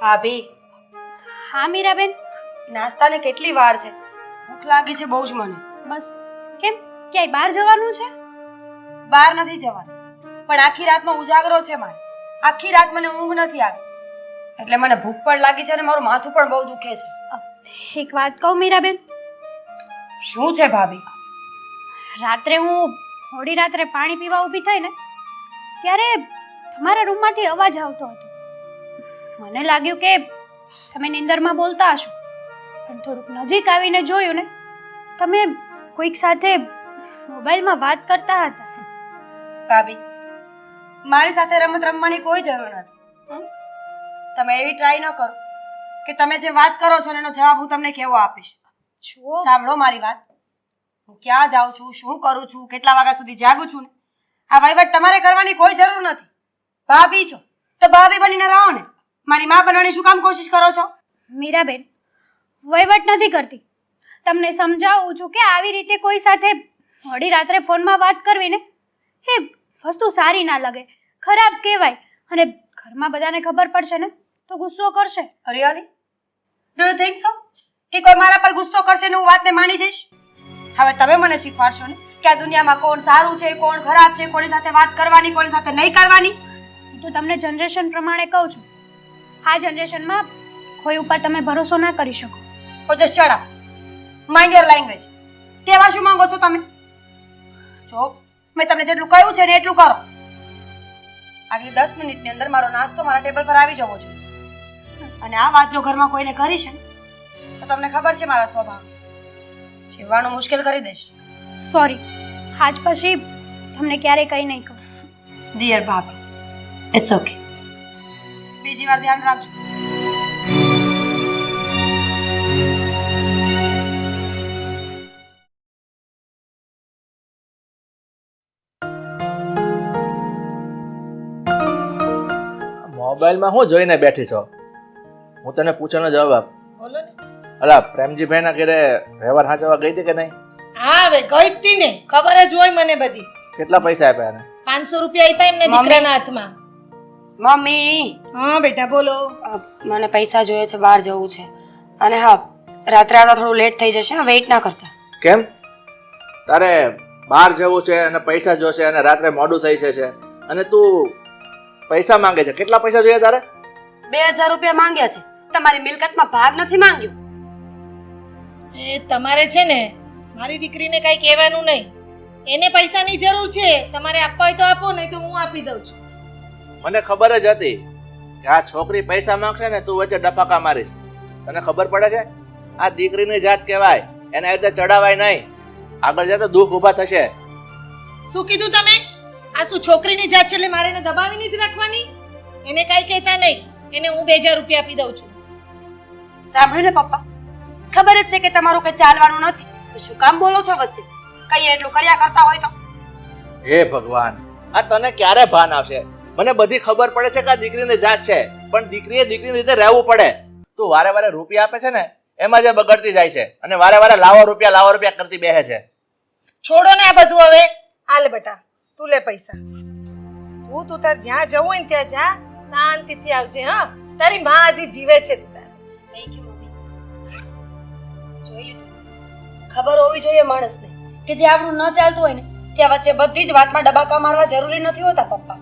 ભાભી, હા મીરાબેન, નાસ્તાને કેટલી વાર છે? ભૂખ લાગી છે બહુ જ મને. બસ. કેમ, ક્યાંય બહાર જવાનું છે? બહાર નથી જવાનું, પણ આખી રાતનો ઉજાગરો છે મારે. આખી રાત મને ઊંઘ નથી આવી, એટલે મને ભૂખ પણ લાગી છે અને મારું માથું પણ બહુ દુખે છે. એક વાત કહું મીરાબેન? શું છે ભાભી? રાત્રે હું મોડી રાત્રે પાણી પીવા ઊભી થઈ ને ત્યારે તમારા રૂમમાંથી અવાજ આવતો હતો. મને લાગ્યું કે તમે નિંદરમાં બોલતા હશો, પણ થોડુંક નજીક આવીને જોયું ને તમે કોઈક સાથે મોબાઈલમાં વાત કરતા હતા. ભાભી, મારી સાથે રમત રમવાની કોઈ જરૂર નથી. તમે એવી ટ્રાય ન કરો કે તમે જે વાત કરો છો એનો જવાબ હું તમને કેવો આપીશ. જુઓ, સાંભળો મારી વાત. હું ક્યાં જાઉં છું, શું કરું છું, કેટલા વાગ્યા સુધી જાગું છું ને આ વહીવટ તમારે કરવાની કોઈ જરૂર નથી. ભાભી છો તો ભાભી બનીને રહો ને. મારી માં બનવાની શું કામ કોશિશ કરો છો? મીરાબેન, વહીવટ નથી કરતી. તમને સમજાવું છું કે આવી રીતે કોઈ સાથે મોડી રાત્રે ફોનમાં વાત કરવી ને એ વસ્તુ સારી ના લાગે, ખરાબ કહેવાય. અને ઘરમાં બધાને ખબર પડશે ને તો ગુસ્સો કરશે. Really? Do you think so કે કોઈ મારા પર ગુસ્સો કરશે ને હું વાતને માની જઈશ? હવે તમે મને શીખવાડશો ને કે આ દુનિયામાં કોણ સારું છે, કોણ ખરાબ છે, કોની સાથે વાત કરવાની, કોની સાથે નહીં કરવાની. હું તો તમને જનરેશન પ્રમાણે કહું છું. આ જનરેશનમાં કોઈ ઉપર તમે ભરોસો ના કરી શકો. Oh just shut up. Mind your language. કેવા શું માંગો છો તમે? જો મેં તમને જેટલું કહ્યું છે ને એટલું કરો. આગલી 10 મિનિટની અંદર મારો નાસ્તો મારા ટેબલ પર આવી જવો જોઈએ. અને આ વાત જો ઘરમાં કોઈને કરી છે ને તો તમને ખબર છે મારા સ્વભાવ, જીવવાનું મુશ્કેલ કરી દઈશ. સોરી, આજ પછી તમને ક્યારેય કંઈ નહીં કહું. ડિયર ભાભી, ઇટ્સ ઓકે. બીજી વાર ધ્યાન રાખજો. મોબાઈલમાં હું જોઈને બેઠી છો? હું તને પૂછવાનો જવાબ આપ. બોલો ને. અલા પ્રેમજીભાઈ ના ઘરે વ્યવહાર સાચવવા ગઈ હતી કે નહીં? હા હવે ગઈ જ તી ને, ખબર જ હોય મને બધી. કેટલા પૈસા આપ્યા એને? 500 રૂપિયા આપ્યા એમને દીકરાના હાથમાં. મમ્મી, હા બેટા બોલો. મને પૈસા જોઈએ છે, બહાર જવું છે. અને હા, રાત્રે આવતા થોડું લેટ થઈ જશે, વેઇટ ના કરતા. કેમ? તારે બહાર જવું છે અને પૈસા જોશે અને રાત્રે મોડું થઈ છે અને તું પૈસા માંગે છે. કેટલા પૈસા જોઈએ તારે? 2000 રૂપિયા માંગ્યા છે. તમારી મિલકતમાં ભાગ નથી માંગ્યો. એ તમારે છે ને મારી દીકરીને કઈ કહેવાનું નહીં. એને પૈસાની જરૂર છે, તમારે આપવા હોય તો આપો, નહીં તો હું આપી દઉં છું. મને ખબર જ હતી કે આ છોકરી પૈસા માંગશે ને તું વચ્ચે ડપાકા મારીશ. તને ખબર પડે છે આ દીકરીની જાત કહેવાય, એના રીતે ચડાવાય નહીં. આગળ જતા દુઃખ ઊભા થશે. શું કીધું તમે? આ શું છોકરીની જાત છે એટલે મારે એને દબાવીને જ રાખવાની? એને કઈ કહેતા નહીં, એને હું 2000 રૂપિયા આપી દઉં છું. સાંભળ્યું ને પપ્પા, ખબર જ છે કે તમારું કઈ ચાલવાનું નથી તો શું કામ બોલો છો વચ્ચે? કઈ એટલું કર્યા કરતા હોય તો. હે ભગવાન, આ તને ક્યારે ભાન આવશે? મને બધી ખબર પડે છે કે આ દીકરીની જાત છે, પણ દીકરીએ દીકરીની રીતે રહેવું પડે. તું વારે વારે રૂપિયા આપે છે ને એમાં જે બગડતી જાય છે અને વારે વારે લાવો રૂપિયા કરતી બેહે છે. છોડો ને આ બધું હવે. હાલ બેટા તું લે પૈસા. તું તાર જ્યાં જવું હોય ને ત્યાં જા, શાંતિથી આવજે. હા, તારી માં હજી જીવે છે. તું તાર થેન્ક યુ મમ્મી. જોઈ લીધું? ખબર હોવી જોઈએ માણસને કે જે આપણું ન ચાલતું હોય ને ત્યાં વચ્ચે બધી જ વાતમાં ડબાકા મારવા જરૂરી નથી હોતા પપ્પા.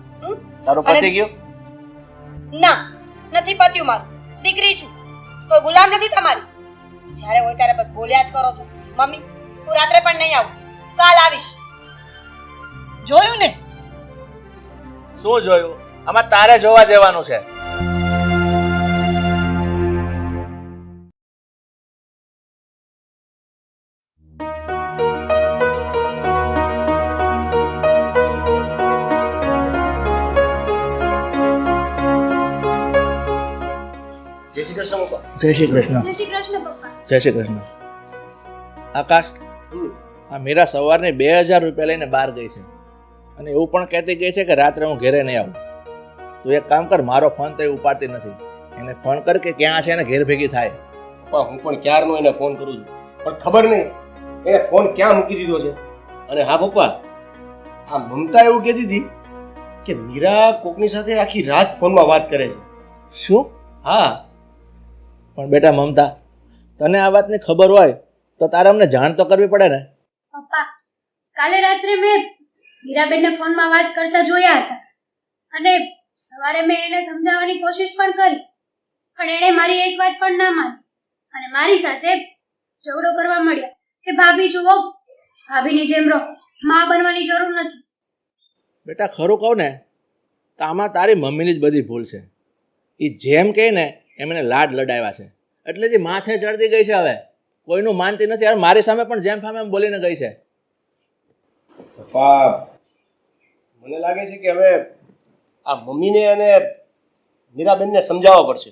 તારું પતી ગયું? ના, નથી પત્યું મારું. દીકરી છું, કોઈ ગુલામ નથી તમારી. જ્યારે હોય ત્યારે બસ બોલ્યા જ કરો છો. મમ્મી, હું રાત્રે પણ નહીં આવું, કાલ આવીશ. જોયું ને? શું જોયું? આમાં તારે જોવા જવાનું છે. જય શ્રી કૃષ્ણ પપ્પા. જય શ્રી કૃષ્ણ. જય શ્રી કૃષ્ણ પપ્પા. જય શ્રી કૃષ્ણ. આકાશ, આ મીરા સવારની 2000 રૂપિયા લઈને બહાર ગઈ છે અને એવું પણ કહેતી ગઈ છે કે રાત્રે હું ઘરે નહીં આવું. તું એક કામ કર, મારો ફોન તો એ ઉપાડતી નથી. એને ફોન કર કે ક્યાં છે અને ઘેર ભેગી થાય. પપ્પા હું પણ ક્યારનો એને ફોન કરું છું પણ ખબર નહીં એને ફોન ક્યાં મૂકી દીધો છે. અને હા પપ્પા, આ મમતા એવું કહેતી હતી કે મીરા કોકની સાથે આખી રાત ફોનમાં વાત કરે છે. શું? હા, પણ બેટા મમતા, તને આ વાતની ખબર હોય તો તારે અમને જાણ તો કરવી પડે ને. પપ્પા, કાલે રાત્રે મેં મીરાબેનને ફોનમાં વાત કરતા જોયા હતા અને સવારે મેં એને સમજાવવાની કોશિશ પણ કરી, પણ એણે મારી એક વાત પણ ના માની અને મારી સાથે ઝઘડો કરવા મળ્યા કે ભાભી જુઓ, ભાભીની જેમ રહો, માં બનવાની જરૂર નથી. બેટા ખરું કહું ને તો આમાં તારી મમ્મીની જ બધી ભૂલ છે. એ જેમ કહે ને એમ એને લાડ લડાવ્યા છે, એટલે જે માથે ચડતી ગઈ છે. હવે કોઈનું માનતી નથી. યાર મારી સામે પણ જેમ ફામે એમ બોલીને ગઈ છે. પપ્પા, મને લાગે છે કે હવે આ મમ્મીને અને મીરાબેનને સમજાવવા પડશે.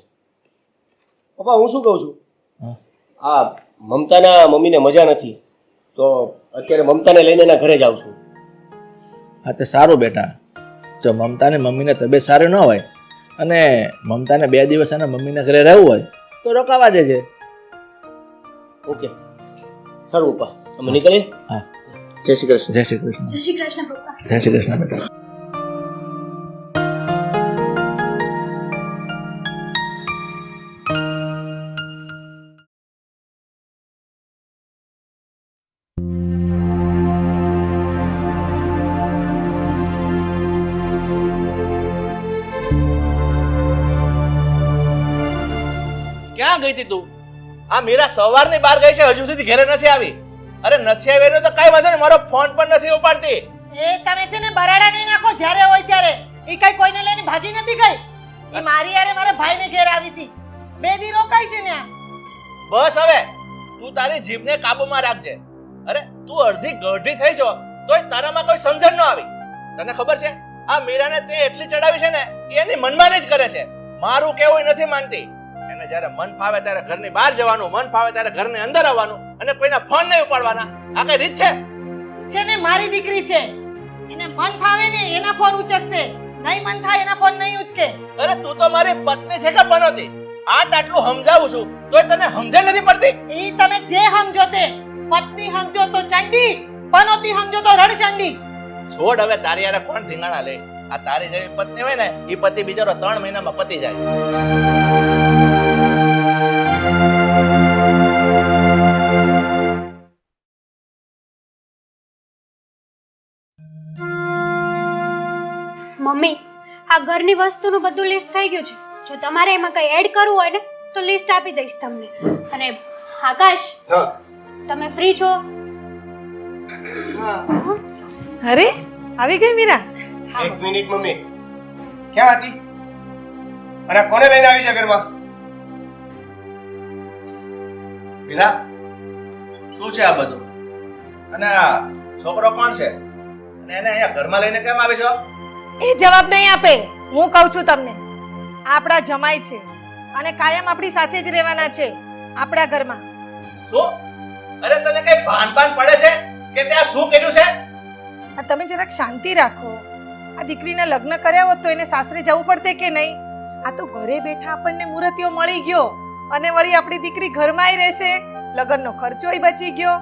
પપ્પા, હું શું કહું છું, હા. આ મમતાના મમ્મીને મજા નથી તો અત્યારે મમતાને લઈને એના ઘરે જાઉં છું. હા તે સારું બેટા. જો મમતાને મમ્મીને તબિયત સારી ન હોય અને મમતાને 2 દિવસ એના મમ્મીને ઘરે રહેવું હોય તો રોકાવા દેજે. ઓકે, સારું પપ્પા, અમે નીકળીએ. હા. જય શ્રી કૃષ્ણ. જય શ્રી કૃષ્ણ. જય શ્રી કૃષ્ણ પપ્પા. જય શ્રી કૃષ્ણ બેટા. ક્યાં ગઈ હતી તું? આ મીરા સવારની બહાર ગઈ છે, હજુ સુધી ઘરે નથી આવી. અરે નથી આવી એનો તો કઈ વાંધો નહીં, મારો ફોન પણ નથી ઉપાડતી. એ તમે છે ને બરાડા નહીં નાખો જ્યારે હોય ત્યારે. એ કઈ કોઈને લઈને ભાગી નથી ગઈ. એ મારી યારે મારા ભાઈને ઘેર આવી હતી. 2 દી રોકાઈ છે ત્યાં. બસ હવે તું તારી જીભને કાબુમાં રાખજે. અરે તું અડધી ગઢી થઈ છો તોય તારામાં કોઈ સમજણ ન આવી. તને ખબર છે આ મીરાને તે એટલી ચડાવી છે ને કે એની મનમાની જ કરે છે. મારું કેવું નથી માનતી. એને જ્યારે મન ફાવે ત્યારે ઘરની બહાર જવાનું, મન ફાવે ત્યારે ઘરની અંદર આવવાનું અને કોઈના ફોન નહીં ઉપાડવાના. આ કઈ રીત છે? છે ને મારી દીકરી છે. એને મન ફાવે ને એના ફોન ઉચકશે, નહીં મન થાય એના ફોન નહીં ઉચકે. અરે તું તો મારી પત્ની છે કે પનોતી? આટલું સમજાવું છું તોય તને સમજણ નથી પડતી. એ તમે જે સમજો તે. પત્ની સમજો તો ચંડી, પનોતી સમજો તો રણચંડી. છોડ હવે તારી યારે કોણ ધીંગાણા લે. આ તારી જેવી પત્ની હોય ને એ પતિ બિચારો 3 મહિનામાં પતી જાય. મમ્મી, આ ઘરની વસ્તુનું બધું લિસ્ટ થઈ ગયું છે. જો તમારે એમાં કંઈ એડ કરવું હોય ને તો લિસ્ટ આપી દઈશ તમને. અને આકાશ, હા. તમે ફ્રી છો? અરે આવી ગઈ મીરા. હા. 1 મિનિટ મમ્મી, ક્યાં હતી અને આ કોને લઈને આવી છે ઘરમાં? મીરા, શું છે આ બધું? અને આ છોકરો કોણ છે? અને એને અહીંયા ઘરમાં લઈને કેમ આવી છો? એ જવાબ નહીં આપે. હું કહું છું તમને, આપણા જમાઈ છે અને કાયમ આપણી સાથે જ રહેવાના છે આપણા ઘરમાં. શું? અરે તને કઈ ભાન પડે છે કે તે આ શું કર્યું છે? આ તમે જરાક શાંતિ રાખો. આ દીકરીના લગ્ન કર્યા હોત તો એને સાસરે જવું પડતે કે નહીં? આ તો ઘરે બેઠા આપણને મુહૂર્તિયો મળી ગયો અને વળી આપણી દીકરી ઘરમાંય રહેશે, લગ્નનો ખર્ચોય બચી ગયો.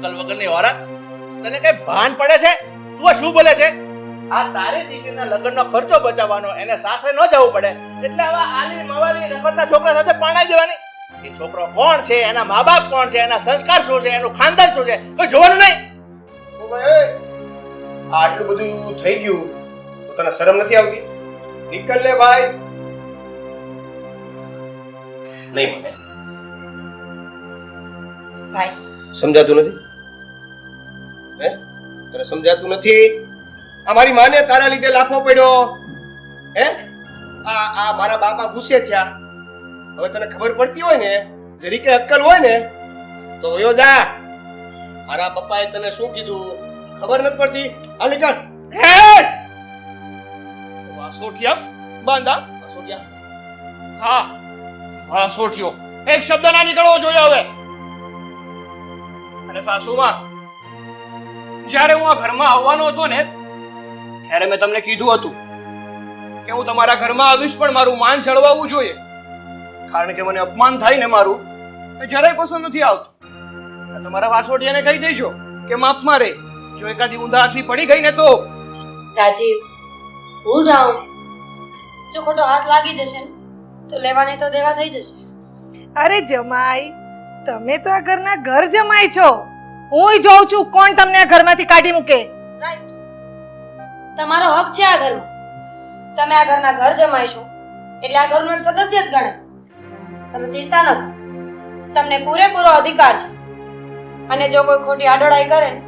કલ વગરની ઓરત, તને કઈ ભાન પડે છે? તું આ શું બોલે છે? આ તારી દીકરીના લગ્નનો ખર્ચો બચાવવાનો, એને સાસરે ન જવું પડે એટલે આવા આલી મવાલી રખડતા છોકરા સાથે પરણાઈ દેવાની. એ છોકરો કોણ છે, એના મા બાપ કોણ છે, એના સંસ્કાર શું છે, એનું ખાનદાન શું છે, કોઈ જોવાનું નહીં. ઓ ભાઈ, આ આટલું બધું થઈ ગયું તો તને શરમ નથી આવતી? નીકળ લે ભાઈ. નહીં મને ભાઈ સમજાતું નથી? હે, તને સમજાતું નથી? આ મારી માને તારા લીધે લાફો પડ્યો. હે, આ મારા બાપા ગુસ્સે થયા. હવે તને ખબર પડતી હોય ને, જરીકે અક્કલ હોય ને તો વયો જા. મારા પપ્પાએ તને શું કીધું ખબર નથી પડતી? આ લીકડ. હે, વાસોઠિયા બાંધા. વાસોટિયા? હા, વાસોઠિયો. એક શબ્દ ના નીકળવો જોઈએ હવે. અને સાસુમાં, જ્યારે હું આ ઘરમાં આવવાનો હતો ને ત્યારે મેં તમને કીધું હતું કે હું તમારા ઘરમાં આવીશ પણ મારું માન જળવાવું જોઈએ, કારણ કે મને અપમાન થાય ને મારું એ જરાય પસંદ નથી આવતું. તમારા વાસોટિયાને કહી દેજો કે માફમાં રહે. જો એકાદી ઊંધા હાથની પડી ગઈ ને તો. રાજીવ, ભૂલ જાઉં જો ખોટો હાથ લાગી જશે ને તો લેવાની તો દેવા થઈ જશે. અરે જમાઈ, તમે તો આ ઘરના ઘર જમાઈ છો. હું જોઉં છું કોણ તમને આ ઘરમાંથી કાઢી મૂકે. રાઈટ, તમારો હક છે આ ઘરમાં. તમે આ ઘરના ઘર જમાઈ છો એટલે આ ઘરનો એક સદસ્ય જ ગણાય. તમે ચિંતા ન કરો, તમને પૂરેપૂરો અધિકાર છે. અને જો કોઈ ખોટી આડોડાઈ કરે ને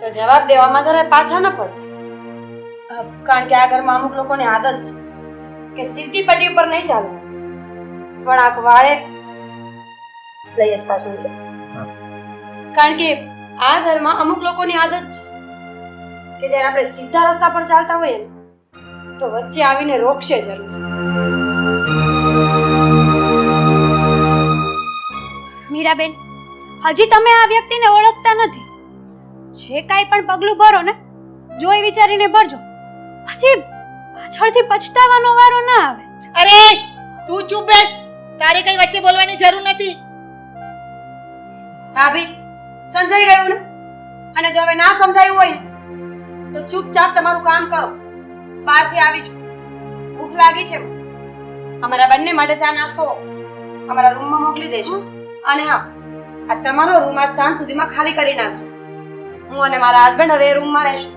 તો જવાબ દેવામાં જરાય પાછા ન પડે. કારણ કે આ ઘરમાં અમુક લોકોની આદત છે કે સીધી પટ્ટી ઉપર નહીં ચાલે પણ આંખ વાળે લઈ જ પાછું છે. કારણ કે આ ઘરમાં અમુક લોકોની આદત છે કે જ્યારે આપણે સીધા રસ્તા પર ચાલતા હોઈએ ને તો વચ્ચે આવીને રોકશે જરૂર. મીરાબેન, હજી તમે આ વ્યક્તિને ઓળખતા નથી. જે કાંઈ પણ પગલું ભરો ને જોઈ વિચારીને ભરજો, પછી પાછળથી પછતાવાનો વારો ના આવે. અરે તું ચૂપ બેસ, તારે કઈ વચ્ચે બોલવાની જરૂર નથી. ભાભી, સમજાઈ ગયું ને? અને જો હવે ના સમજાયું હોય ને તો ચૂપચાપ તમારું કામ કરો. બહારથી આવી છું, ભૂખ લાગી છે. અમારા બંને માટે ચા નાસ્તો અમારા રૂમમાં મોકલી દેજો. અને હા, આ તમારો રૂમ આજ સાંજ સુધીમાં ખાલી કરી નાખજો. હું અને મારા હસબન્ડ હવે એ રૂમમાં રહેશું.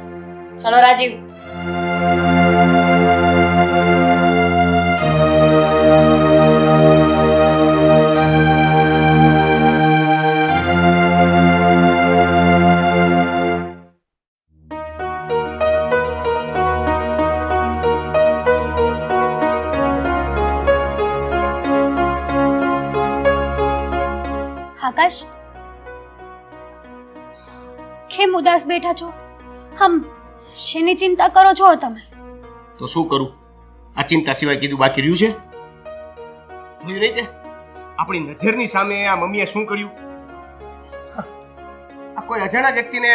ચલો રાજીવ. આકાશ, કેમ ઉદાસ બેઠા છો? શેની ચિંતા કરો છો તમે? તો શું કરું? આ ચિંતા સિવાય કીધું બાકી રહ્યું છે? જોયું નહીં તે આપણી નજરની સામે આ મમ્મીએ શું કર્યું? આ કોઈ અજાણા વ્યક્તિને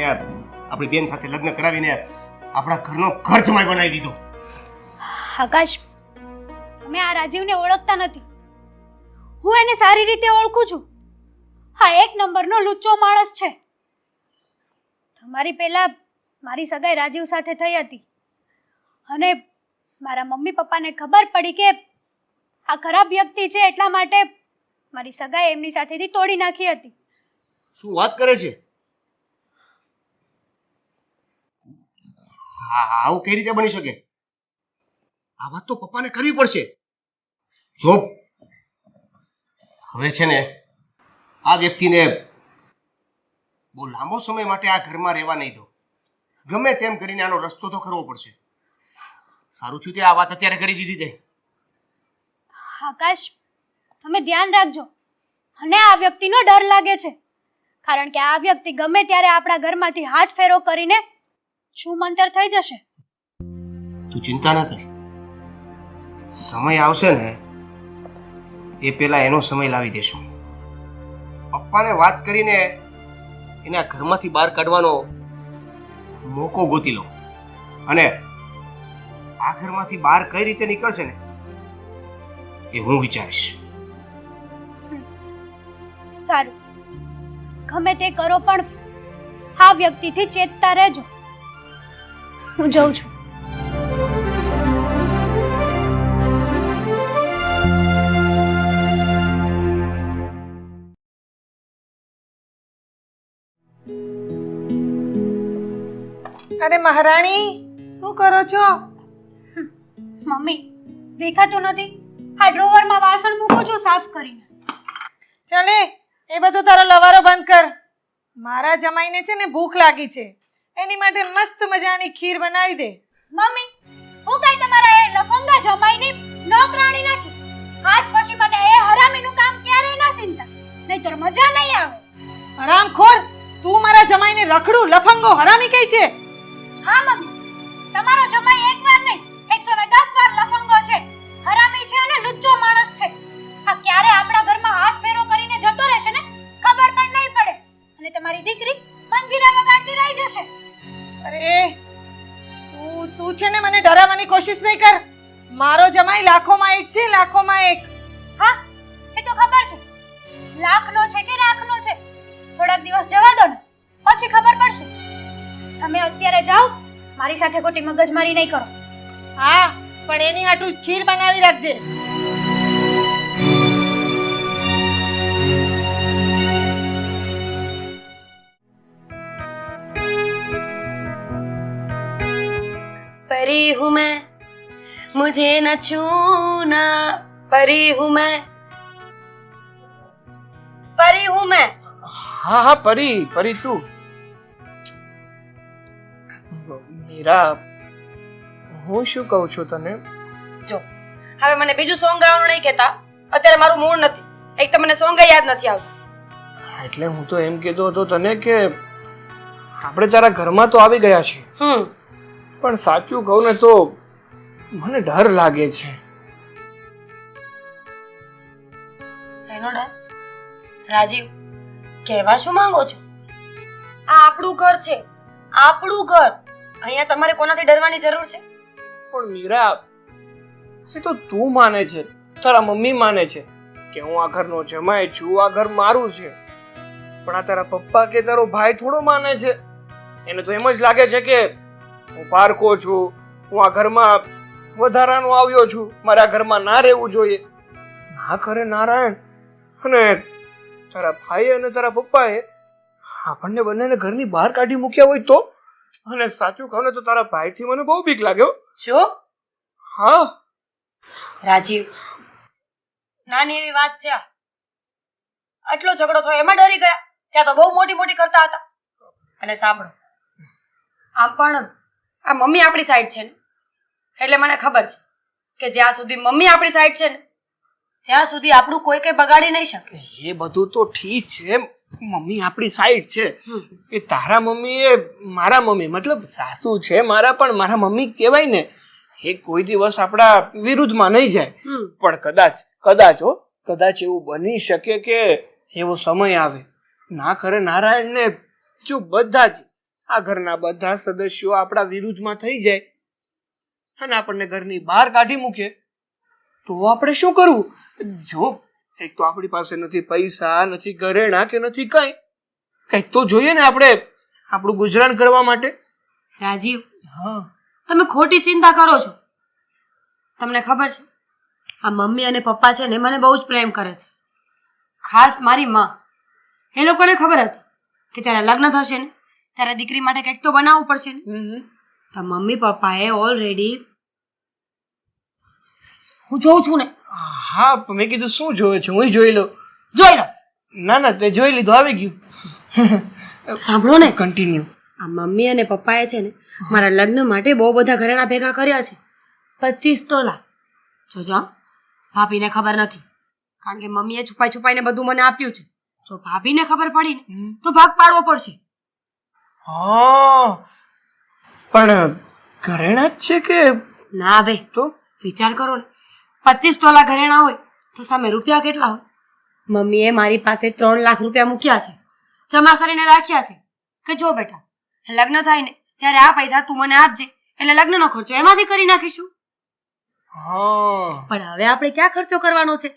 આપણી બેન સાથે લગ્ન કરાવીને આપણા ઘરનો ઘર જમાઈ બનાવી દીધો. આકાશ, તમે આ રાજીવને ઓળખતા નથી. હું એને સારી રીતે ઓળખું છું. હા, એક નંબરનો લુચ્ચો માણસ છે. તમારી પહેલા મારી સગાઈ રાજીવ સાથે થઈ હતી અને મારા મમ્મી પપ્પાને ખબર પડી કે આ ખરાબ વ્યક્તિ છે, એટલા માટે મારી સગાઈ એમની સાથેથી તોડી નાખી હતી. શું વાત કરે છે? હા, આવું કઈ રીતે બની શકે? આ વાત તો પપ્પાને કરવી પડશે. જો હવે છે ને આ વ્યક્તિને બહુ લાંબો સમય માટે આ ઘરમાં રહેવા નહીં દો. ગમે તેમ કરીને આનો રસ્તો તો કરવો પડશે. સારું થયું તે આ વાત અત્યારે કરી દીધી તે. આકાશ, તમે ધ્યાન રાખજો. અને આ વ્યક્તિનો ડર લાગે છે, કારણ કે આ વ્યક્તિ ગમે ત્યારે આપણા ઘરમાંથી હાથ ફેરો કરીને શું મંતર થઈ જશે. તું ચિંતા ના કર, સમય આવશે ને એ પેલા એનો સમય લાવી દેશું. પપ્પાને વાત કરીને એને આ ઘરમાંથી બહાર કાઢવાનો મોકો ગોતી લો અને આ ઘરમાંથી બહાર કઈ રીતે નીકળશે ને એ હું વિચારીશ. સારું, ગમે તે કરો પણ આ વ્યક્તિથી ચેતતા રહેજો. હું જઉં છું. અરે મહારાણી, શું કરો છો? મમ્મી, દેખાતું નથી? આ ડ્રોવરમાં વાસણ મૂકું છું સાફ કરીને. ચાલે, એ બધું તારો લવારો બંધ કર. મારા જમાઈને છે ને ભૂખ લાગી છે, એની માટે મસ્ત મજાની ખીર બનાવી દે. મમ્મી, હું કઈ તમારા એ લફંગા જમાઈની નોકરાણી નથી. આજ પછી મને એ હરામીનું કામ ક્યારેય ના ચિંતા, નહીંતર મજા નહીં આવે. હરામખોર, તું મારા જમાઈને રખડું લફંગો હરામી કહી છે? હા મમ્મી, તમારો જમાઈ એકવાર નહીં 110 વાર લફંગો છે, હરામી છે અને લુચ્ચો માણસ છે. આ ક્યારે આપણા ઘરમાં હાથ ફેરો કરીને જતો રહેશે ને ખબર પણ નહીં પડે અને તમારી દીકરી મંજીરા વગાડતી રહી જશે. અરે તું છે ને મને ડરાવવાની કોશિશ નહીં કર. મારો જમાઈ લાખોમાં એક છે, લાખોમાં એક. હા, એ તો ખબર છે. લાખનો છે કે રાખનો છે, થોડાક દિવસ જવા દો ને, પછી ખબર પડશે. તમે અત્યારે જાઓ, મારી સાથે ખોટી મગજમારી નહીં કરો. હા, પણ એની હાટું ખીર બનાવી રાખજે. परी हूँ मैं, मुझे न छूना, परी हूँ मैं, परी हूँ मैं. હા હા પરી પરી તું. મીરા, હું શું કહું છું તને? જો હવે મને બીજું સોંગ ગાવાનું નહીં કહેતા. અત્યારે મારું મૂડ નથી. એક તો મને સોંગ યાદ નથી આવતા. એટલે હું તો એમ કહેતો હતો તને કે આપણે તારા ઘરમાં તો આવી ગયા છીએ, પણ સાચું કહું ને તો મને ડર લાગે છે. શેનો ડર? રાજીવ, કહેવા શું માંગો છો? આ આપણું ઘર છે, આપણું ઘર. અહીંયા તમારે કોનાથી ડરવાની જરૂર છે? પણ મીરા, એ તો તું માને છે, તારા મમ્મી માને છે કે હું આ ઘરનો જમાઈ છું, આ ઘર મારું છે. પણ આ તારા પપ્પા કે તારો ભાઈ થોડો માને છે. એને તો એમ જ લાગે છે કે હું પારકો છું, હું આ ઘરમાં વધારાનો આવ્યો છું, મારે આ ઘરમાં ના રહેવું જોઈએ. ના કરે નારાયણ. અને તારા ભાઈ અને તારા પપ્પાએ આપણને બંનેને ઘરની બહાર કાઢી મૂક્યા હોય તો? અને સાચું કહું ને તો તારા ભાઈથી મને બહુ બીક લાગ્યો. શું? હા રાજીવ, નાની એવી વાત છે આ. આટલો ઝઘડો થયો એમાં ડરી ગયા? ત્યાં તો બહુ મોટી મોટી કરતા હતા. અને સાંભળો, આમ પણ આ મમ્મી આપણી સાઈડ છે ને, એટલે મને ખબર છે કે જ્યાં સુધી મમ્મી આપણી સાઈડ છે ને ત્યાં સુધી આપણું કોઈ કઈ બગાડી નહીં શકે. એ બધું તો ઠીક છે, મમ્મી આપણી સાઈડ છે. એ તારા મમ્મી એ મારા મમ્મી, મતલબ સાસુ છે મારા, પણ મારા મમ્મી કહેવાય ને. એ કોઈ દિવસ આપણા વિરુદ્ધમાં નહીં જાય. પણ કદાચ એવું બની શકે કે એવો સમય આવે. ના કરે નારાયણ ને જો બધા જ આ ઘરના બધા સદસ્યો આપણા વિરુદ્ધમાં થઈ જાય અને આપણને ઘરની બહાર કાઢી મૂકે તો આપણે શું કરવું? જો એક તો આપણી પાસે નથી પૈસા, નથી ઘરેણા કે નથી કંઈક તો જોઈએ ને આપણે આપણું ગુજરાન કરવા માટે. રાજીવ, હા, તમે ખોટી ચિંતા કરો છો. તમને ખબર છે આ મમ્મી અને પપ્પા છે ને મને બહુ જ પ્રેમ કરે છે. ખાસ મારી માં. એ લોકોને ખબર હતી કે જ્યારે લગ્ન થશે ને ત્યારે દીકરી માટે કંઈક તો બનાવવું પડશે ને. તો મમ્મી પપ્પાએ ઓલરેડી, હું જોઉં છું ને. હા, મેં કીધું શું જોવે છે, હું જોઈ લઉં. જોઈ લો. ના તે જોઈ લીધું, આવી ગયું. સાંભળો ને, કન્ટિન્યુ. આ મમ્મી અને પપ્પાએ છે ને મારા લગ્ન માટે બહુ બધા ઘરેણા ભેગા કર્યા છે. 25 તોલા. જોજો, ભાભીને ખબર નથી, કારણ કે મમ્મીએ છુપાઈ છુપાઈને બધું મને આપ્યું છે. જો ભાભીને ખબર પડી ને તો ભાગ પાડવો પડશે. હા, પણ ઘરેણા જ છે કે? ના ભાઈ, તો વિચાર કરો ને, 25 તોલા ઘરેણા હોય તો સામે રૂપિયા કેટલા હોય? મમ્મીએ મારી પાસે 3 લાખ રૂપિયા મૂક્યા છે, જમા કરીને રાખ્યા છે કે જો બેટા લગ્ન થાય ને ત્યારે આ પૈસા તું મને આપજે, એટલે લગ્નનો ખર્ચો એમાંથી કરી નાખીશું. હા, પણ હવે આપણે ક્યાં ખર્ચો કરવાનો છે?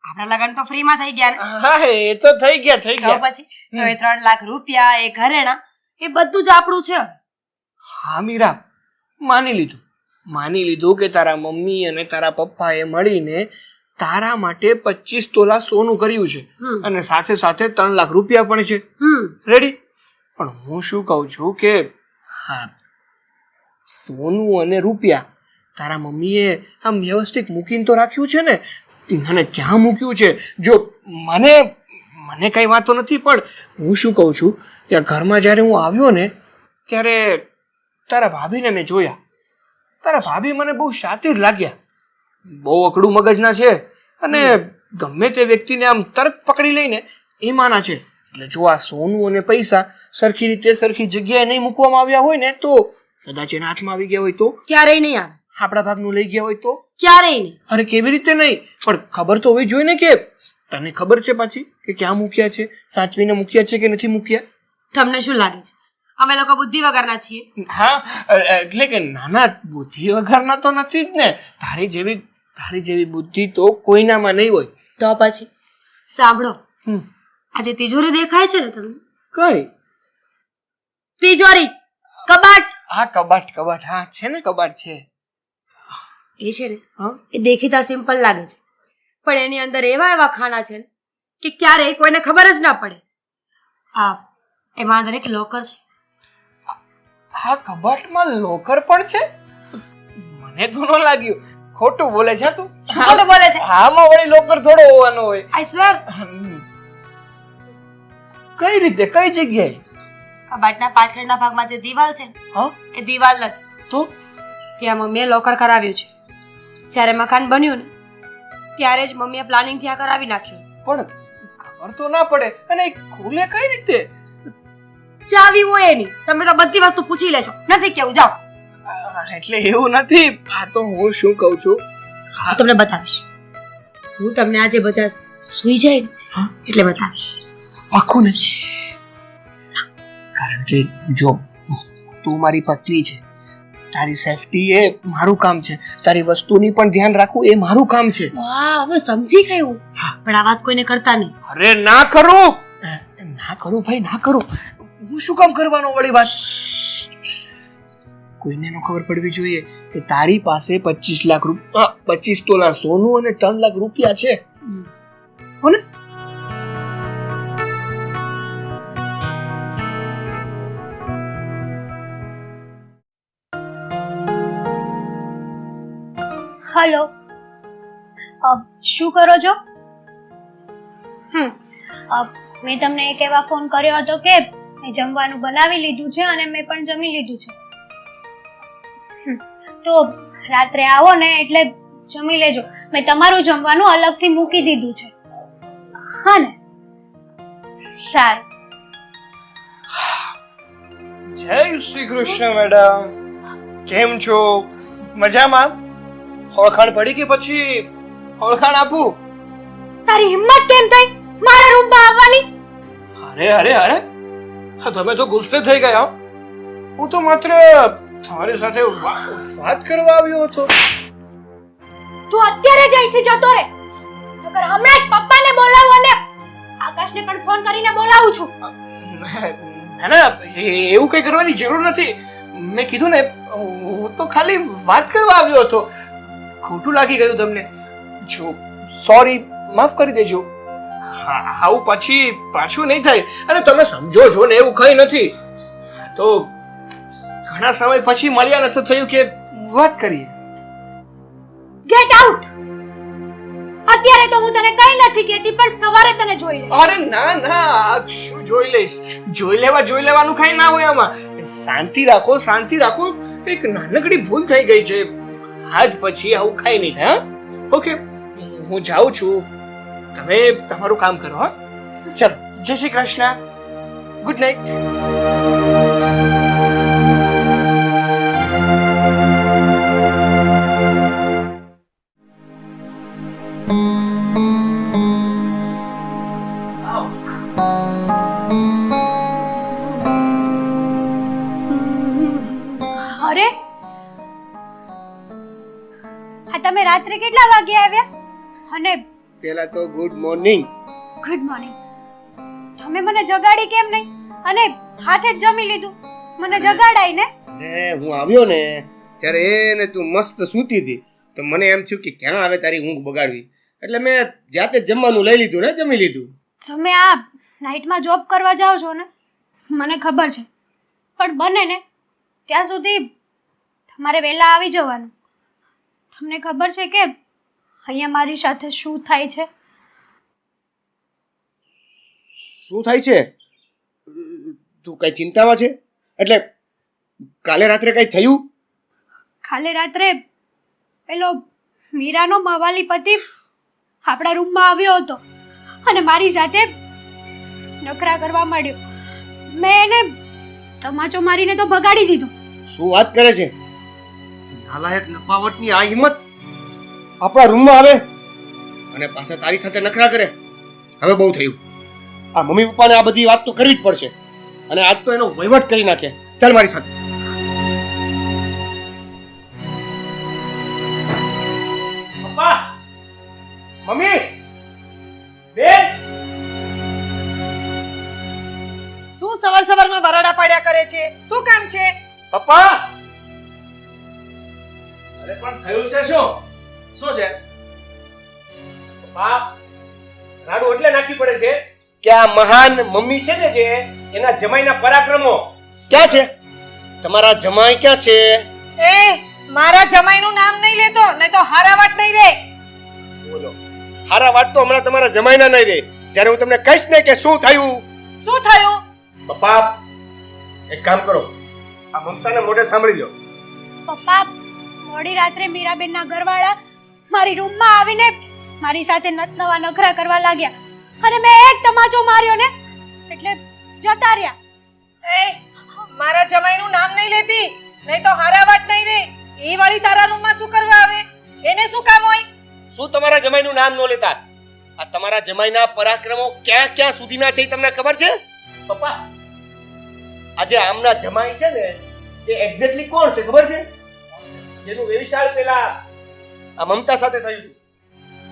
આપણા લગ્ન તો ફ્રીમાં થઈ ગયા ને. હા, એ તો થઈ ગયા તો પછી તો એ 3 લાખ રૂપિયા, એ ઘરેણા, એ બધું જ આપણું છે. હા મીરા, માની લીધું કે તારા મમ્મી અને તારા પપ્પાએ મળીને તારા માટે 25 તોલા સોનું કર્યું છે અને સાથે સાથે 3 લાખ રૂપિયા પણ છે. રેડી? પણ હું શું કહું છું કે હા, સોનું અને રૂપિયા તારા મમ્મીએ આમ વ્યવસ્થિત મૂકીને તો રાખ્યું છે ને? અને ક્યાં મૂક્યું છે? જો મને કઈ વાતો નથી, પણ હું શું કહું છું કે આ ઘરમાં જ્યારે હું આવ્યો ને ત્યારે તારા ભાભીને મેં જોયા. તારા ભાભી મને બહુ શાતિર લાગ્યા. બહુ અકડું મગજના છે અને ગમે તે વ્યક્તિને આમ તરત પકડી લઈને એમાંના છે. એટલે જો આ સોનું અને પૈસા સરખી રીતે સરખી જગ્યાએ નહીં મૂકવામાં આવ્યા હોય ને તો કદાચ એના હાથમાં આવી ગયા હોય તો? ક્યારેય નહીં આવે. આપણા ભાગનું લઈ ગયા હોય તો? ક્યારેય નહીં. અરે કેવી રીતે નહીં? પણ ખબર તો હોવી જોઈએ ને. કે તને ખબર છે પાછી કે ક્યાં મૂક્યા છે, સાચવીને મૂક્યા છે કે નથી મૂક્યા? તમને શું લાગે છે અમે લોકો બુદ્ધિ વગરના છીએ? હા, એટલે કે નાના બુદ્ધિ વગરના તો નથી જ ને. તારી જેવી બુદ્ધિ તો કોઈનામાં નહીં હોય. તો પછી સાંભળો, આજે તિજોરી દેખાય છે ને તમને? કઈ તિજોરી કબાટ હા કબાટ હા છે ને કબાટ છે. એ છે ને હા એ દેખીતા સિમ્પલ લાગે છે, પણ એની અંદર એવા એવા ખાના છે ને કે ક્યારેય કોઈને ખબર જ ના પડે. હા, એમાં અંદર એક લોકર છે. હા કબાટમાં લોકર પણ છે. મને તો ન લાગ્યું. ખોટું બોલે છે તું. શું ખોટું બોલે છે? આમાં વળી લોકર થોડો હોવાનો હોય. આઈ સ્વેર. કઈ રીતે કઈ જગ્યાએ? કબાટના પાછળના ભાગમાં જે દિવાલ છે ને, હા એ દિવાલ નથી, તો ત્યાં મમ્મીએ લોકર કરાવ્યું છે. જ્યારે મકાન બન્યું ને ત્યારે જ મમ્મીએ પ્લાનિંગ ત્યાં કરાવી નાખ્યું. પણ ખબર તો ના પડે અને ખુલે કઈ રીતે? ચાવી હોય એની, તમે તો બધી વસ્તુ પૂછી લેશો. નથી કેવું, જાઓ. એટલે એવું નથી. આ તો હું શું કહું છું, હું તમને બતાવીશ. હું તમને આજે બધા સુઈ જાય ને એટલે બતાવીશ. પાક્કું ને? કારણ કે જો તું મારી પત્ની છે, તારી સેફટી એ મારું કામ છે, તારી વસ્તુની પણ ધ્યાન રાખવું એ મારું કામ છે. વાહ, હવે સમજી ગયું. પણ આ વાત કોઈને કરતા નહીં. અરે ના કરું ભાઈ, ના કરું. હું શું કામ કરવાનો વળી વાત? કોઈને ન ખબર પડવી જોઈએ કે તારી પાસે 25 લાખ રૂપિયા 25 તોલા સોનું અને 3 લાખ રૂપિયા છે. હો ને? હલો, શું કરો છો? મેં તમને એક એવા ફોન કર્યો હતો કે મેં જમવાનું બનાવી લીધું છે અને મેં પણ જમી લીધું છે. તો રાત્રે આવો ને એટલે જમી લેજો. મેં તમારું જમવાનું અલગથી મૂકી દીધું છે. હા ને? સારું. જય શ્રી કૃષ્ણ મેડમ. કેમ છો? મજામાં? ઓળખાણ પડી કે પછી ઓળખાણ આપું? તારી હિંમત કેમ થઈ મારા રૂમમાં આવવાની? અરે તમે તો ગુસ્સે થઈ ગયા. હું તો માત્ર તમારી સાથે વાત કરવા આવ્યો હતો. તું અત્યારે જ અહીંથી જતો રહે, નકર હમણાં જ પપ્પાને બોલાવું અને આકાશને પણ ફોન કરીને બોલાવું છું. ના એવું કઈ કરવાની જરૂર નથી. મેં કીધું ને, હું તો ખાલી વાત કરવા આવ્યો હતો. ખોટું લાગી ગયું તમને? જો સોરી, માફ કરી દેજો. આવું પાછું નહીં થાય. અને તમે સમજો છો ને, એવું કઈ નથી. તો ઘણા સમય પછી મળ્યા નથી થયું કે વાત કરીએ. Get out. અત્યારે તો હું તને કઈ નથી કહેતી, પણ સવારે તને જોઈ લઈશ. અરે ના, શું જોઈ લઈશ? જોઈ લેવાનું કઈ ના હોય આમાં. શાંતિ રાખો. એક નાનકડી ભૂલ થઈ ગઈ છે. આજ પછી આવું કઈ નહીં થાય. ઓકે, હું જાઉં છું. તમે તમારું કામ કરો. હા, ચલો. જય શ્રી કૃષ્ણ. Good night. અરે, આ તમે રાત્રે કેટલા વાગે આવ્યા? અને પહેલા તો ગુડ મોર્નિંગ. Good morning. તમે મને જગાડી કેમ નહીં? અને હાથે જ જમી લીધું. મને જગાડાઈ ને? અરે હું આવ્યો ને ત્યારે એને તું મસ્ત સૂતી હતી, તો મને એમ થયું કે ક્યાં આવે તારી ઊંઘ બગાડવી, એટલે મેં જાતે જ જમવાનું લઈ લીધું ને જમી લીધું. તમે આ નાઇટમાં જોબ કરવા જાઓ છો ને, મને ખબર છે, પણ બને ને ત્યાં સુધી તમારે વહેલા આવી જવાનું. તમને ખબર છે કે અહીંયા મારી સાથે શું થાય છે? શું થાય છે? તું કઈ ચિંતામાં છે? એટલે કાલે રાત્રે કઈ થયું? કાલે રાત્રે પેલો મીરાનો મવાલી પતિ આપણા રૂમમાં આવ્યો હતો અને મારી સાથે નખરા કરવા માંડ્યો. મેં એને તમાચો મારીને તો ભગાડી દીધો. શું વાત કરે છે? નાલાયક નફાવટની આ હિંમત! આપણા રૂમમાં આવે અને પાછા તારી સાથે નખરા કરે. હવે બહુ થયું. આ મમ્મી પપ્પાને આ બધી વાત તો કરવી જ પડશે, અને આજ તો એનો વહીવટ કરી નાખે. ચાલ મારી સાથે. પપ્પા, મમ્મી, બેન, શું સવારમાં બરાડા પાડ્યા કરે છે? શું કામ છે? પપ્પા અરે પણ થયું છે શું છે પપ્પા રાડુ એટલે નાખવી પડે છે કે આ મહાન મમ્મી છે ને જે એના જમાઈના પરાક્રમો ક્યાં છે? તમારા જમાઈ ક્યાં છે? એ મારા જમાઈનું નામ નહીં લેતો, નહીં તો હારાવાટ નહીં રે. બોલો, હારા વાત તો હમણાં તમારા જમાઈના નહીં રે. જ્યારે હું તમને કહીશ ને કે શું થયું. શું થયું? પપ્પા એક કામ કરો, આ મમતાને મોઢે સાંભળી લો. પપ્પા, મોડી રાત્રે મીરાબેનના ઘરવાળા મારી રૂમમાં આવીને મારી સાથે નવા નખરા કરવા લાગ્યા અને મેં એક તમાચો માર્યો ને એટલે જતા રહ્યા. એ મારા જમાઈનું નામ નહીં લેતી, નહીં તો હારાવાટ નહીં રે. ઈ વાળી તારા રૂમમાં શું કરવા આવે? એને શું કામ હોય? શું તમારા જમાઈનું નામ ન લેતા? આ તમારા જમાઈના પરાક્રમો ક્યાં ક્યાં સુધીના છે એ તમને ખબર છે? પપ્પા, આજે આમના જમાઈ છે ને એ એક્ઝેક્ટલી કોણ છે ખબર છે? જેનું વ્યવસાય પેલા આ મમતા સાથે થયું હતું.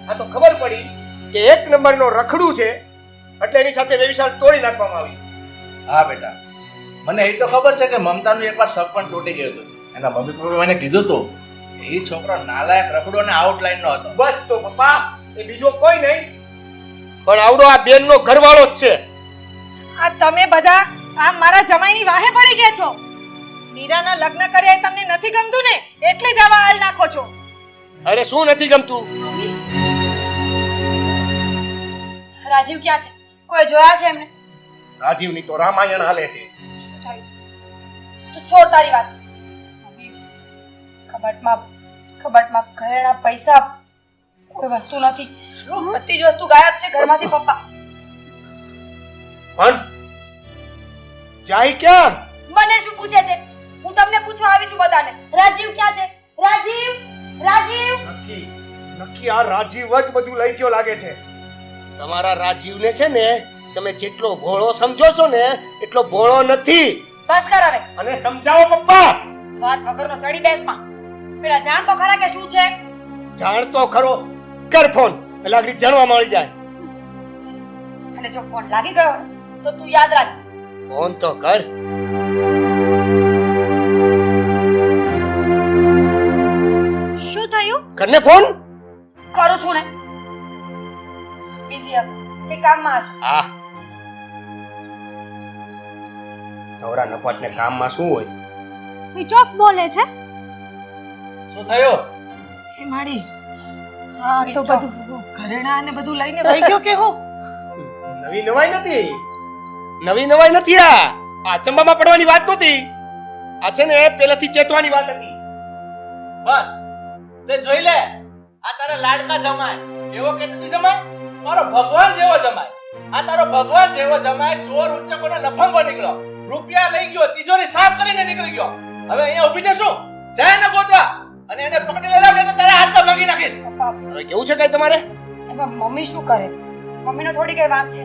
આ તો ખબર પડી કે એક નંબરનો રખડું છે એટલે એની સાથે વ્યવસાય તોડી નાખવામાં આવી. હા બેટા, મને એ તો ખબર છે કે મમતાનું એકવાર શક પણ તૂટી ગયું હતું. એના મમ્મી પપ્પાએ મને કીધું હતું કે એ છોકરો નાલાયક રખડો અને આઉટલાઈન નો હતો. બસ તો પપ્પા, એ બીજો કોઈ નહીં પણ આવડો આ બેનનો ઘરવાળો જ છે. આ તમે બધા આ મારા જમાઈની વાહે પડી ગયા છો. મીરાના લગ્ન કર્યા એ તમને નથી ગમતું ને, એટલે જ આવા હાલ નાખો છો. અરે શું નથી ગમતું? રાજીવ ક્યાં છે? કોઈ જોયા છે એમને? રાજીવની તો રામાયણ હાલે છે. શું થયું? તું છોડ તારી વાત. મમ્મી, કબાટમાં ઘરેણા પૈસા કોઈ વસ્તુ નથી. બધી જ વસ્તુ ગાયબ છે ઘરમાંથી પપ્પા. પણ જાય ક્યાં? મને શું પૂછે છે? હું તમને પૂછવા આવી છું બધાને. રાજીવ ક્યાં છે? રાજીવ! નક્કી આ રાજીવ જ બધું લઈ ગયો લાગે છે. તમારા રાજીવને છે ને તમે જેટલો ભોળો સમજો છો ને એટલો ભોળો નથી. બસ કર હવે. અને સમજાવો પપ્પા. વાત વગરનો ચડી બેસમાં. પેલા જાણ તો ખરા કે શું છે? જાણ તો ખરો. કર ફોન, એટલે આગળ જાણવા મળી જાય. અને જો ફોન લાગી ગયો ને, તો તું યાદ રાખજે. ફોન તો કર. શું થયું? કરને ફોન. કરું છું ને. બિઝી હશે કે કામમાં હશે? આ નવરા નપાટને કામમાં શું હોય? સ્વિચ ઓફ બોલે છે. શું થયું? એ માડી હા તો બધું ઘરેણા ને બધું લઈને વઈ ગયો કે હું? નવી નવાઈ નથી. નવી નવાઈ નથી. આ ચંબામાં પડવાની વાત નહોતી. આ છે ને પહેલાથી ચેતવાની વાત હતી. બસ તે જોઈ લે, આ તારા લાડકા જમાય. એવો કહેતો હતી જમાય, મારો ભગવાન જેવો જમાય. આ તારો ભગવાન જેવો જમાય ચોર ઉચ્ચકોનો લફંગો નીકળ્યો. રૂપિયા લઈ ગયો, તિજોરી સાફ કરીને નીકળી ગયો. હવે અહીંયા ઊભી છે શું? જાય ને ગોતવા અને એને પકડી લેલા કે તો તારા હાથ ભાંગી નાખીશ. પપ્પા, હવે કેવું છે કઈ તમારે? એમાં મમ્મી શું કરે? મમ્મીનો થોડી કઈ વાત છે.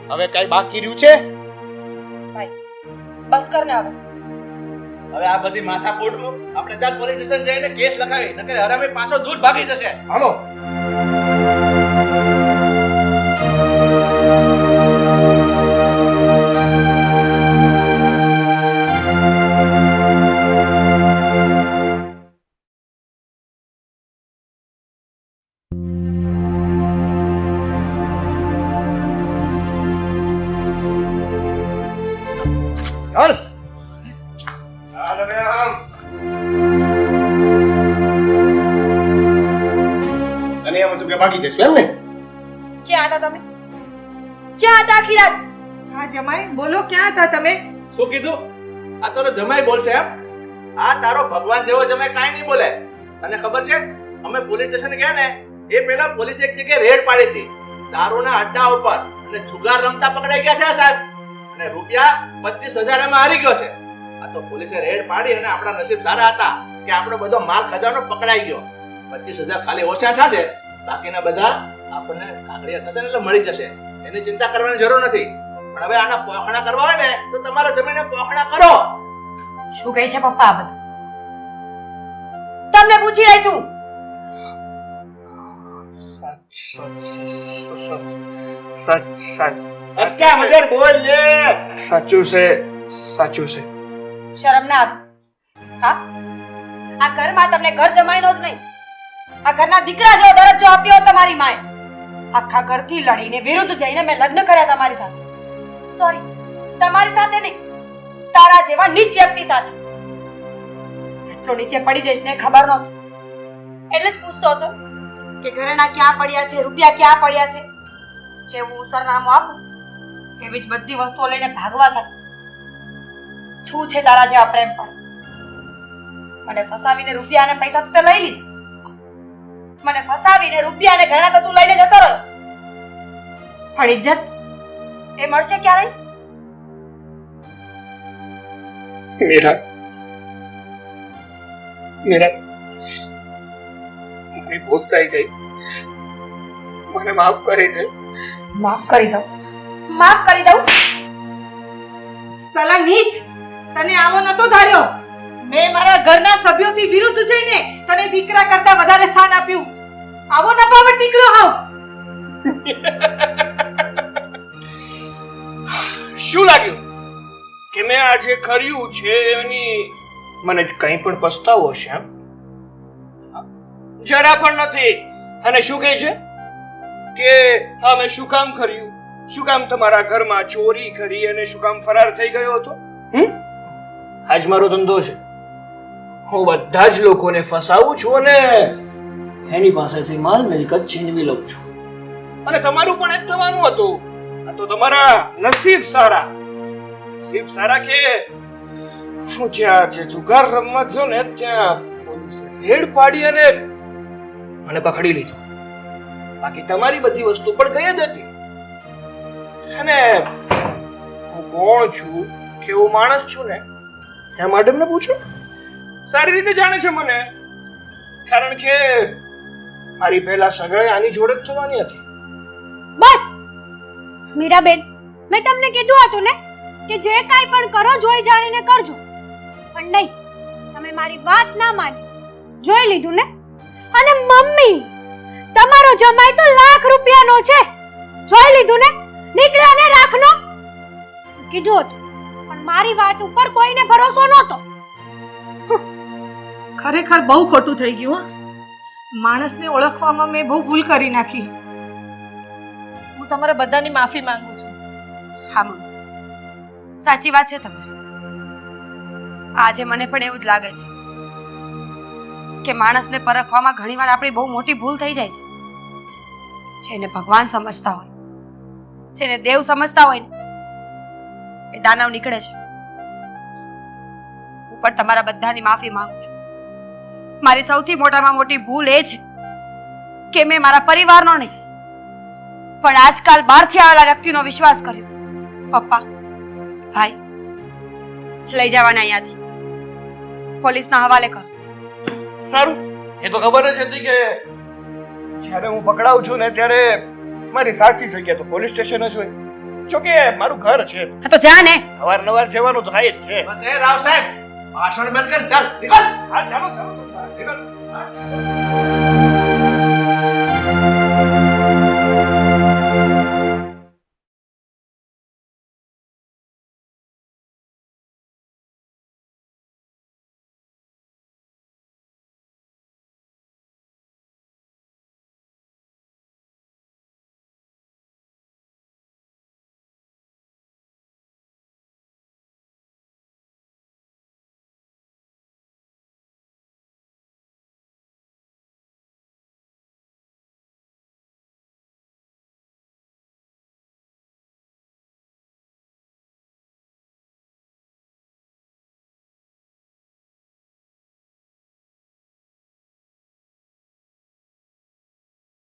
હવે કઈ બાકી રહ્યું છે? ભાઈ બસ કર ને હવે. હવે આ બધી માથાકૂટ આપણે ચાલ પોલીસ સ્ટેશન જઈને કેસ લખાવી, નકર હરામી પાછો દૂર ભાગી જશે. હાલો. ચાલ. ચાલ હવે આમ. અને એમ હતું કે ભાગી જઈશું એમ ને? ક્યાં હતા તમે? ક્યાં હતા આખી રાત? હા જમાઈ બોલો, ક્યાં હતા તમે? શું કીધું? આ તારો જમાઈ બોલશે એમ? આ તારો ભગવાન જેવો જમાઈ કાઈ નહીં બોલે. તને ખબર છે અમે પોલીસ સ્ટેશન ગયા ને એ પહેલા પોલીસે એક જગ્યાએ રેડ પાડી હતી દારૂના અડ્ડા ઉપર, અને જુગાર રમતા પકડાઈ ગયા છે આ સાહેબ, અને રૂપિયા 25,000 એમાં હારી ગયો છે. આ તો પોલીસે રેડ પાડી અને આપણા નસીબ સારા હતા કે આપણો બધો માલ ખજાનો પકડાઈ ગયો. 25,000 ખાલી ઓછા થશે, બાકીના બધા આપણને કાગળિયા થશે ને એટલે મળી જશે. એની ચિંતા કરવાની જરૂર નથી. પણ હવે આના પોખણા કરવા હોય ને તો તમારા જમીને પોખણા કરો. શું કહે છે પપ્પા આ બધું? તમને પૂછી રહી છું. અત્યારે મગર બોલ લે. સાચું છે સાચું છે શરમ ના આવે? હા, આ ઘરમાં તમને ઘર જમાઈનો જ નહીં, આ ઘરના દીકરા જેવો દરજ્જો આપ્યો તમારી માએ. આખા ઘરથી લડીને વિરુદ્ધ જઈને મેં લગ્ન કર્યા તમારી સાથે. સોરી, તમારી સાથે નહીં, તારા જેવા નીચ વ્યક્તિ સાથે. એટલો નીચે પડી જઈશ ને ખબર નહોતી, એટલે જ પૂછતો હતો કે ઘરેણા ક્યાં પડ્યા છે, રૂપિયા ક્યાં પડ્યા છે. જેવું સરનામું આપું એવી જ બધી વસ્તુઓ લઈને ભાગવા થાય. શું છે તારા જેવા પ્રેમ પણ? મને ફસાવીને રૂપિયા અને પૈસા તું તે લઈ લીધા. મને ફસાવીને રૂપિયા અને ઘરેણા તો તું લઈને જતો રહ્યો, પણ ઇજ્જત એ મળશે ક્યારે? મીરા, મીરા, મારી ભૂલ થઈ ગઈ, મને માફ કરી દે. માફ કરી દઉં? માફ કરી દઉં? સલા નીચ, તને આવો નતો ધાર્યો. મેં મારા ઘરના સભ્યોથી વિરુદ્ધ જઈને તને દીકરા કરતા વધારે સ્થાન આપ્યું. આવો નપાવટ નીકળ્યો હાવ. શું લાગ્યું કે મેં આજે કર્યું છે એની મને કંઈ પણ પસ્તાવો છે? એમ જરા પણ નથી. અને શું કહે છે કે હા મેં શું કામ કર્યું, શું કામ તમારા ઘરમાં ચોરી કરી અને શું કામ ફરાર થઈ ગયો હતો? આજ મારો ધંધો છે, હું બધા જ લોકોને ફસાવું છું અને એની પાસેથી માલ મિલકત છીનવી લઉં છું. અને તમારું પણ એ જ થવાનું હતું. આ તો તમારા નસીબ સારા. નસીબ સારા કે હું જ્યાં જે જુગાર રમવા ગયો ને ત્યાં પોલીસે રેડ પાડી અને મને પકડી લીધો. બાકી તમારી બધી વસ્તુ પણ ગઈ જ હતી. અને હું કોણ છું, કેવો માણસ છું ને એ મેડમને પૂછો. સારી રીતે જાણે છે મને, કારણ કે મારી પહેલા સગાઈ આની જોડે જ થવાની હતી. બસ મીરાબેન, મેં તમને કીધું હતું ને કે જે કાંઈ પણ કરો જોઈ જાણીને કરજો, પણ નહીં, તમે મારી વાત ના માની. જોઈ લીધું ને? અને મમ્મી, તમારો જમાઈ તો લાખ રૂપિયાનો છે. જોઈ લીધું ને? નીકળ્યા ને રાખનો. કીધું હતું, પણ મારી વાત ઉપર કોઈને ભરોસો નહોતો. ખરેખર બહુ ખોટું થઈ ગયું. હો, માણસને ઓળખવામાં મેં બહુ ભૂલ કરી નાખી. હું તમારા બધાની માફી માંગુ છું. હા મમ્મી, સાચી વાત છે તમારી. આજે મને પણ એવું જ લાગે છે કે માણસને પરખવામાં ઘણીવાર આપણી બહુ મોટી ભૂલ થઈ જાય છે. જેને ભગવાન સમજતા હોય, જેને દેવ સમજતા હોય ને એ દાનવ નીકળે છે. હું પણ તમારા બધાની માફી માંગુ છું. મારી સૌથી મોટામાં મોટી ભૂલ એ છે કે મેં મારા પરિવારનો નહીં પણ આજકાલ બહારથી આવેલા વ્યક્તિનો વિશ્વાસ કર્યો. પપ્પા, ભાઈ, લઈ જવાના અહીંયાથી, પોલીસના હવાલે કરો. સારું, એ તો ખબર જ હતી કે જ્યારે હું પકડાઉં છું ને ત્યારે મારી સાચી જગ્યા તો પોલીસ સ્ટેશન જ હોય. જોકે મારું ઘર છે, હા તો જા ને. અવારનવાર જવાનું તો થાય જ છે. બસ એ રાવ સાહેબ, ભાષણ બંધ કર, ચાલ નીકળ. હા ચાલો ચાલો નીકળ. હા.